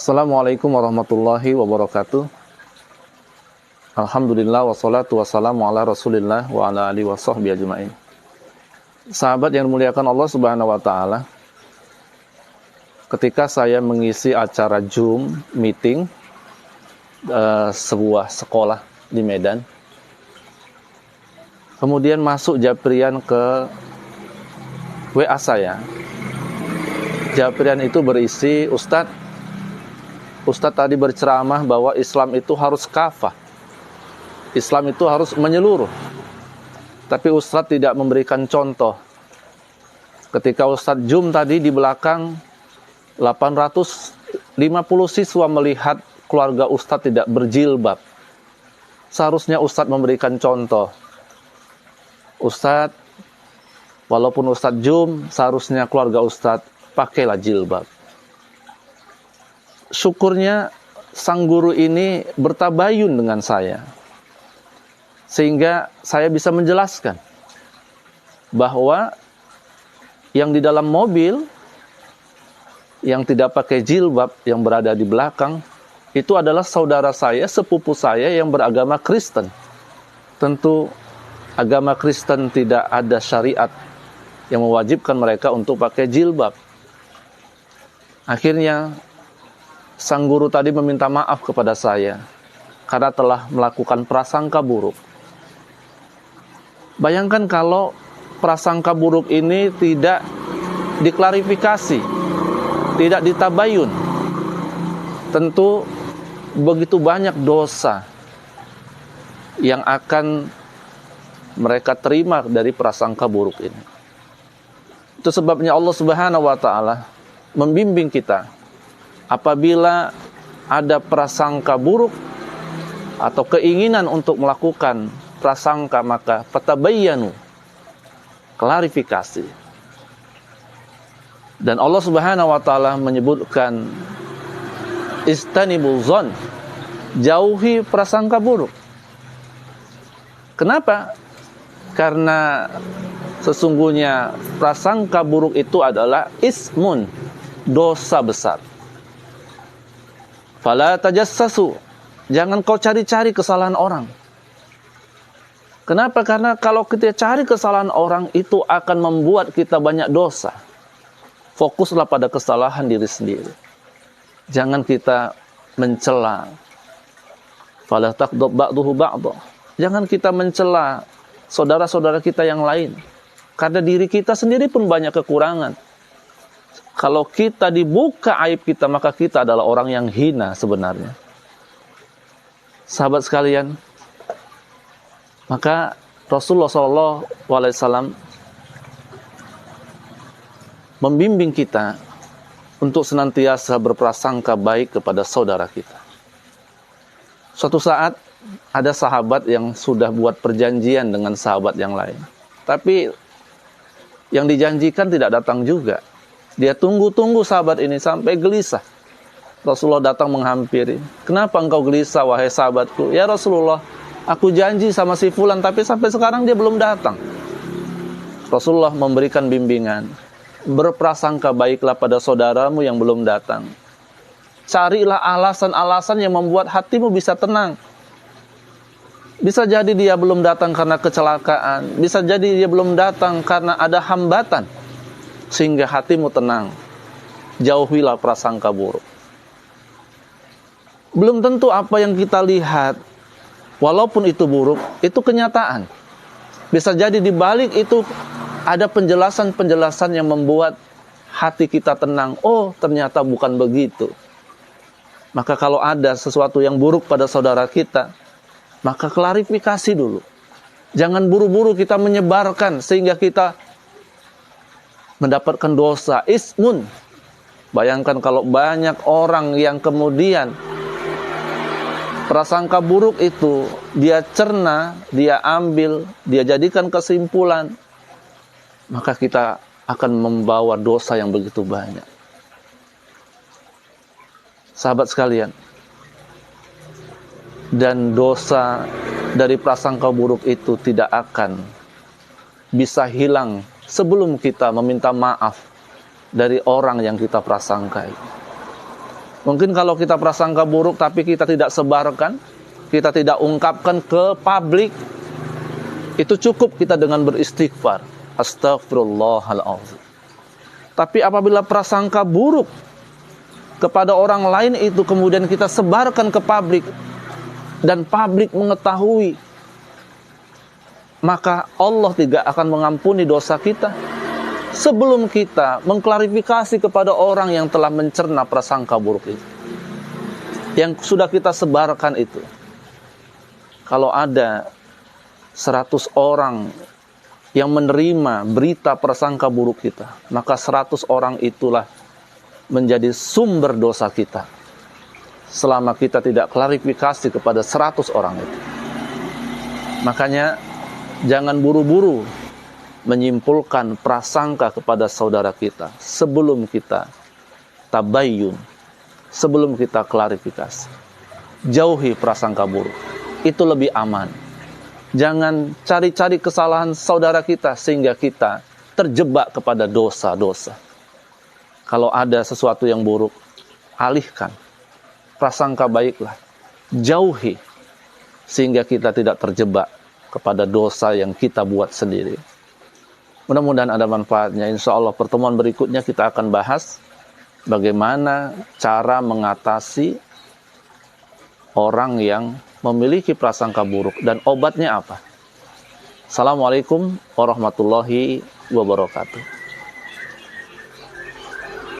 Assalamualaikum warahmatullahi wabarakatuh. Alhamdulillah wassalatu wassalamu ala rasulillah wa ala alihi wa sahbihi ajma'in. Sahabat yang dimuliakan Allah subhanahu wa ta'ala, ketika saya mengisi acara Zoom meeting sebuah sekolah di Medan, kemudian masuk Japrian ke WA saya. Japrian itu berisi, Ustadz tadi berceramah bahwa Islam itu harus kafah, Islam itu harus menyeluruh. Tapi Ustadz tidak memberikan contoh. Ketika Ustadz Zoom tadi di belakang 850 siswa melihat keluarga Ustadz tidak berjilbab. Seharusnya Ustadz memberikan contoh. Ustadz, walaupun Ustadz Zoom, seharusnya keluarga Ustadz pakailah jilbab. Syukurnya sang guru ini bertabayun dengan saya, sehingga saya bisa menjelaskan bahwa yang di dalam mobil yang tidak pakai jilbab yang berada di belakang itu adalah saudara saya, sepupu saya yang beragama Kristen. Tentu agama Kristen tidak ada syariat yang mewajibkan mereka untuk pakai jilbab. Akhirnya sang guru tadi meminta maaf kepada saya karena telah melakukan prasangka buruk. Bayangkan kalau prasangka buruk ini tidak diklarifikasi, tidak ditabayun. Tentu begitu banyak dosa yang akan mereka terima dari prasangka buruk ini. Itu sebabnya Allah Subhanahu wa ta'ala membimbing kita. Apabila ada prasangka buruk atau keinginan untuk melakukan prasangka, maka fatabayyanu, klarifikasi. Dan Allah Subhanahu wa ta'ala menyebutkan istanibul zon, jauhi prasangka buruk. Kenapa? Karena sesungguhnya prasangka buruk itu adalah ismun, dosa besar. Fala tajassasu, jangan kau cari-cari kesalahan orang. Kenapa? Karena kalau kita cari kesalahan orang itu akan membuat kita banyak dosa. Fokuslah pada kesalahan diri sendiri. Jangan kita mencela. Fala taqdab ba'duhu ba'dha. Jangan kita mencela saudara-saudara kita yang lain. Karena diri kita sendiri pun banyak kekurangan. Kalau kita dibuka aib kita, maka kita adalah orang yang hina sebenarnya. Sahabat sekalian, maka Rasulullah SAW membimbing kita untuk senantiasa berprasangka baik kepada saudara kita. Suatu saat ada sahabat yang sudah buat perjanjian dengan sahabat yang lain, tapi yang dijanjikan tidak datang juga. Dia tunggu-tunggu sahabat ini sampai gelisah. Rasulullah datang menghampiri. Kenapa engkau gelisah wahai sahabatku? Ya Rasulullah, aku janji sama si fulan tapi sampai sekarang dia belum datang. Rasulullah memberikan bimbingan. Berprasangka baiklah pada saudaramu yang belum datang. Carilah alasan-alasan yang membuat hatimu bisa tenang. Bisa jadi dia belum datang karena kecelakaan. Bisa jadi dia belum datang karena ada hambatan. Sehingga hatimu tenang. Jauhilah prasangka buruk. Belum tentu apa yang kita lihat, walaupun itu buruk, itu kenyataan. Bisa jadi di balik itu ada penjelasan-penjelasan yang membuat hati kita tenang. Oh, ternyata bukan begitu. Maka kalau ada sesuatu yang buruk pada saudara kita, maka klarifikasi dulu. Jangan buru-buru kita menyebarkan sehingga kita mendapatkan dosa, ismun. Bayangkan kalau banyak orang yang kemudian prasangka buruk itu dia cerna, dia ambil, dia jadikan kesimpulan, maka kita akan membawa dosa yang begitu banyak. Sahabat sekalian, dan dosa dari prasangka buruk itu tidak akan bisa hilang sebelum kita meminta maaf dari orang yang kita prasangkai. Mungkin kalau kita prasangka buruk tapi kita tidak sebarkan, kita tidak ungkapkan ke publik, itu cukup kita dengan beristighfar. Astaghfirullahaladzim. Tapi apabila prasangka buruk kepada orang lain itu kemudian kita sebarkan ke publik, dan publik mengetahui, maka Allah tidak akan mengampuni dosa kita sebelum kita mengklarifikasi kepada orang yang telah mencerna prasangka buruk itu, yang sudah kita sebarkan itu. Kalau ada 100 orang yang menerima berita prasangka buruk kita, maka 100 orang itulah menjadi sumber dosa kita, selama kita tidak klarifikasi kepada 100 orang itu. Makanya jangan buru-buru menyimpulkan prasangka kepada saudara kita sebelum kita tabayyun, sebelum kita klarifikasi. Jauhi prasangka buruk, itu lebih aman. Jangan cari-cari kesalahan saudara kita sehingga kita terjebak kepada dosa-dosa. Kalau ada sesuatu yang buruk, alihkan. Prasangka baiklah, jauhi, sehingga kita tidak terjebak kepada dosa yang kita buat sendiri. Mudah-mudahan ada manfaatnya. Insya Allah pertemuan berikutnya kita akan bahas bagaimana cara mengatasi orang yang memiliki prasangka buruk dan obatnya apa. Assalamualaikum warahmatullahi wabarakatuh.